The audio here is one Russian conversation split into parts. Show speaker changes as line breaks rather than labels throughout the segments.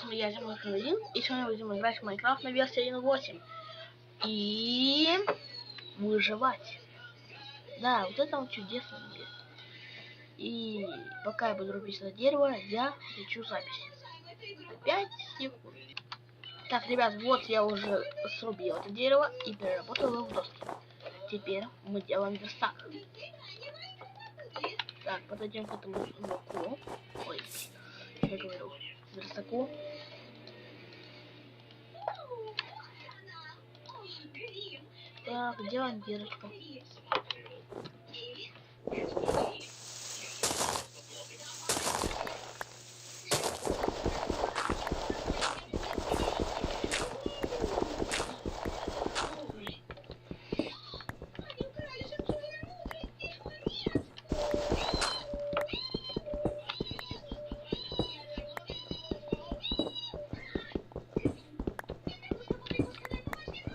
вами я, Зимой1, и сегодня будем играть в Майнкрафт на версии 1.8 и выживать. Да, вот это вот чудесно будет. И пока я буду рубить это дерево, я включу запись. 5 секунд. Так, ребят, вот я уже срубил это дерево и переработал его в доски. Теперь мы делаем верстак. Так, подойдем к этому блоку. Ой, я говорю, верстаку. Так, делаем дырочку.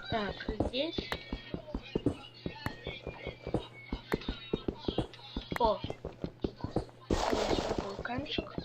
Так, здесь. О! Здесь такой камешек.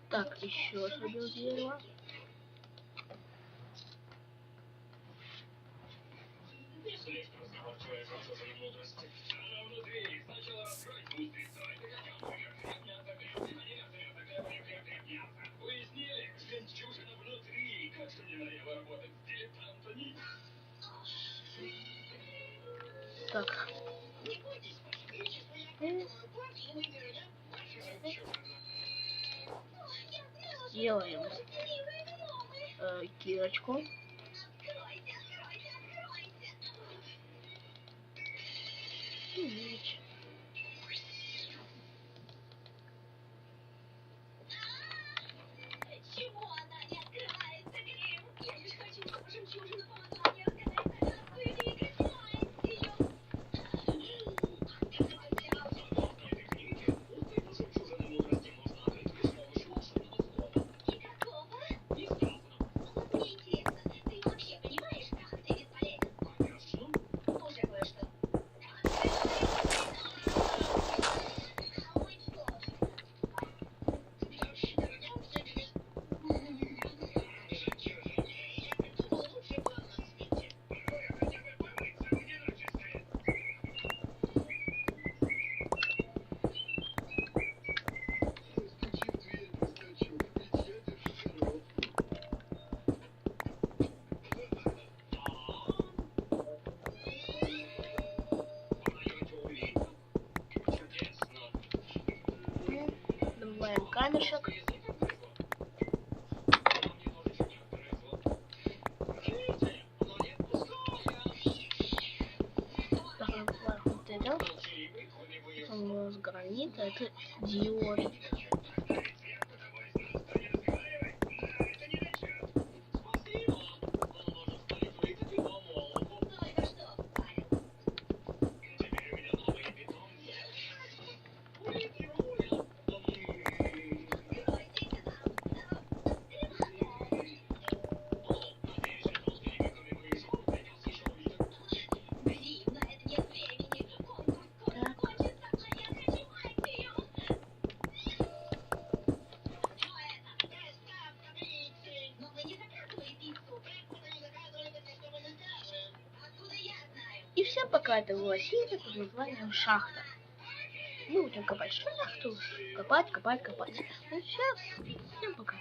Так, еще срубил дерево. Так. Сделаем кирочку. И меч. Добавляем камешек. Так, вот это. У нас гранит, а это диорит. И всем пока, это была серия под названием «Шахта». Мы будем копать шахту, копать. Ну сейчас, всем пока.